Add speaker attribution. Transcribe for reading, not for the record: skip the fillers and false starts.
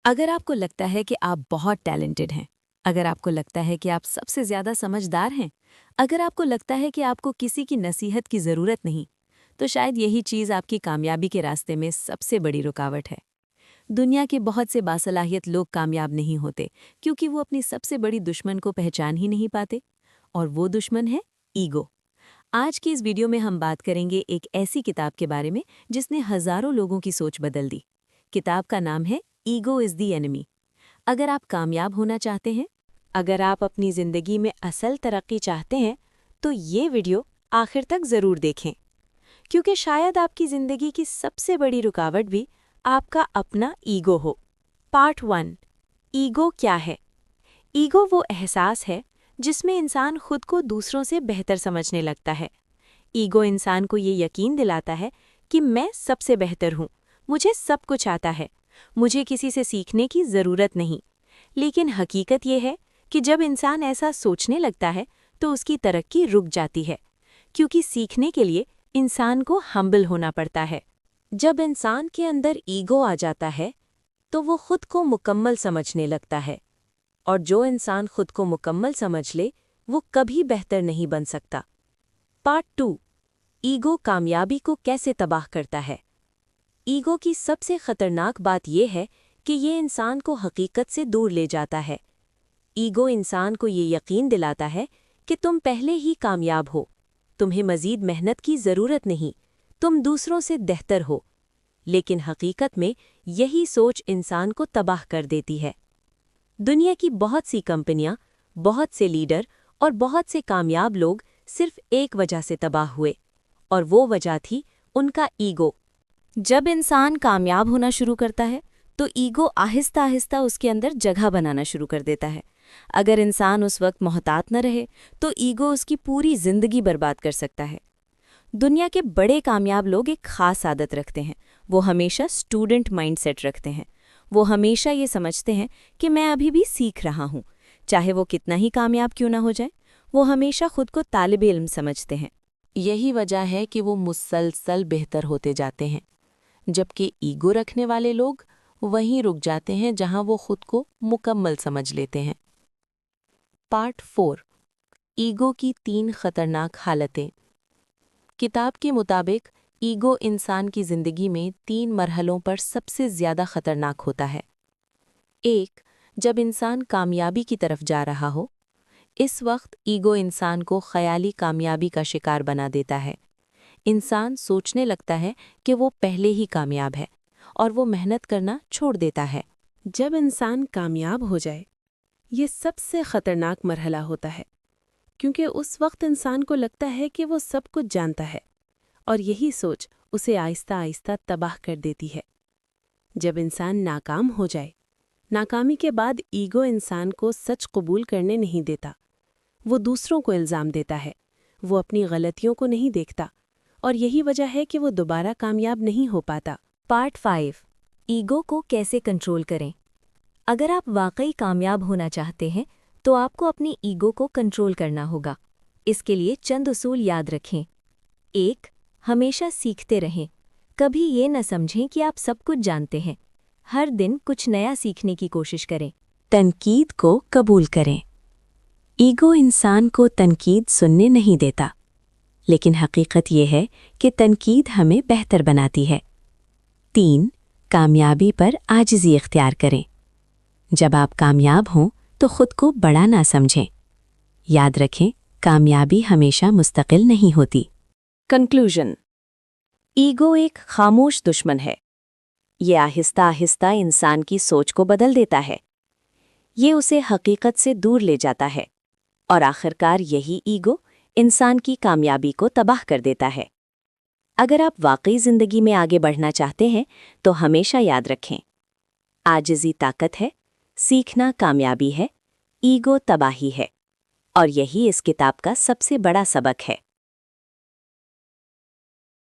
Speaker 1: अगर आपको लगता है कि आप बहुत टैलेंटेड हैं, अगर आपको लगता है कि आप सबसे ज़्यादा समझदार हैं, अगर आपको लगता है कि आपको किसी की नसीहत की ज़रूरत नहीं, तो शायद यही चीज़ आपकी कामयाबी के रास्ते में सबसे बड़ी रुकावट है। दुनिया के बहुत से बासलाहियत लोग कामयाब नहीं होते क्योंकि वो अपनी सबसे बड़ी दुश्मन को पहचान ही नहीं पाते, और वो दुश्मन है ईगो। आज की इस वीडियो में हम बात करेंगे एक ऐसी किताब के बारे में जिसने हज़ारों लोगों की सोच बदल दी। किताब का नाम है ईगो इज़ दी एनिमी। अगर आप कामयाब होना चाहते हैं, अगर आप अपनी ज़िंदगी में असल तरक्की चाहते हैं, तो ये वीडियो आखिर तक ज़रूर देखें, क्योंकि शायद आपकी ज़िंदगी की सबसे बड़ी रुकावट भी आपका अपना ईगो हो। पार्ट 1, ईगो क्या है? ईगो वो एहसास है जिसमें इंसान खुद को दूसरों से बेहतर समझने लगता है। ईगो इंसान को ये यकीन दिलाता है कि मैं सबसे बेहतर हूँ, मुझे सब कुछ आता है, मुझे किसी से सीखने की ज़रूरत नहीं। लेकिन हकीकत ये है कि जब इंसान ऐसा सोचने लगता है तो उसकी तरक्की रुक जाती है, क्योंकि सीखने के लिए इंसान को हम्बल होना पड़ता है। जब इंसान के अंदर ईगो आ जाता है तो वो खुद को मुकम्मल समझने लगता है, और जो इंसान खुद को मुकम्मल समझ ले वो कभी बेहतर नहीं बन सकता। पार्ट 2, ईगो कामयाबी को कैसे तबाह करता है? ईगो की सबसे खतरनाक बात यह है कि ये इंसान को हकीकत से दूर ले जाता है। ईगो इंसान को ये यकीन दिलाता है कि तुम पहले ही कामयाब हो, तुम्हें मज़ीद मेहनत की ज़रूरत नहीं, तुम दूसरों से बेहतर हो। लेकिन हकीकत में यही सोच इंसान को तबाह कर देती है। दुनिया की बहुत सी कंपनियां, बहुत से लीडर और बहुत से कामयाब लोग सिर्फ एक वजह से तबाह हुए, और वो वजह थी उनका ईगो। जब इंसान कामयाब होना शुरू करता है तो ईगो आहिस्ता आहिस्ता उसके अंदर जगह बनाना शुरू कर देता है। अगर इंसान उस वक्त मोहतात न रहे तो ईगो उसकी पूरी जिंदगी बर्बाद कर सकता है। दुनिया के बड़े कामयाब लोग एक खास आदत रखते हैं, वो हमेशा स्टूडेंट माइंडसेट रखते हैं। वो हमेशा ये समझते हैं कि मैं अभी भी सीख रहा हूँ, चाहे वो कितना ही कामयाब क्यों ना हो जाए। वो हमेशा खुद को तालिबे इल्म समझते हैं। यही वजह है कि वो मुसलसल बेहतर होते जाते हैं, जबकि ईगो रखने वाले लोग वहीं रुक जाते हैं जहां वो खुद को मुकम्मल समझ लेते हैं। पार्ट 4, ईगो की 3 खतरनाक हालतें। किताब के मुताबिक ईगो इंसान की ज़िंदगी में 3 मरहलों पर सबसे ज़्यादा खतरनाक होता है। 1, जब इंसान कामयाबी की तरफ जा रहा हो। इस वक्त ईगो इंसान को ख़याली कामयाबी का शिकार बना देता है। इंसान सोचने लगता है कि वो पहले ही कामयाब है और वो मेहनत करना छोड़ देता है। जब इंसान कामयाब हो जाए, ये सबसे ख़तरनाक मरहला होता है, क्योंकि उस वक्त इंसान को लगता है कि वो सब कुछ जानता है, और यही सोच उसे आहिस्ता आहिस्ता तबाह कर देती है। जब इंसान नाकाम हो जाए, नाकामी के बाद ईगो इंसान को सच कबूल करने नहीं देता। वो दूसरों को इल्ज़ाम देता है, वो अपनी गलतियों को नहीं देखता, और यही वजह है कि वो दोबारा कामयाब नहीं हो पाता। पार्ट 5, ईगो को कैसे कंट्रोल करें? अगर आप वाकई कामयाब होना चाहते हैं तो आपको अपनी ईगो को कंट्रोल करना होगा। इसके लिए चंद उसूल याद रखें। 1, हमेशा सीखते रहें। कभी ये न समझें कि आप सब कुछ जानते हैं। हर दिन कुछ नया सीखने की कोशिश करें। तनकीद को कबूल करें। ईगो इंसान को तनकीद सुनने नहीं देता, लेकिन हकीकत ये है कि तनकीद हमें बेहतर बनाती है। 3, कामयाबी पर आजिज़ी इख्तियार करें। जब आप कामयाब हों तो खुद को बड़ा ना समझें। याद रखें, कामयाबी हमेशा मुस्तकिल नहीं होती। कंक्लूजन, ईगो एक खामोश दुश्मन है। ये आहिस्ता आहिस्ता इंसान की सोच को बदल देता है। ये उसे हकीकत से दूर ले जाता है, और आखिरकार यही ईगो इंसान की कामयाबी को तबाह कर देता है। अगर आप वाकई ज़िंदगी में आगे बढ़ना चाहते हैं तो हमेशा याद रखें, आजिज़ी ताकत है, सीखना कामयाबी है, ईगो तबाही है, और यही इस किताब का सबसे बड़ा सबक है।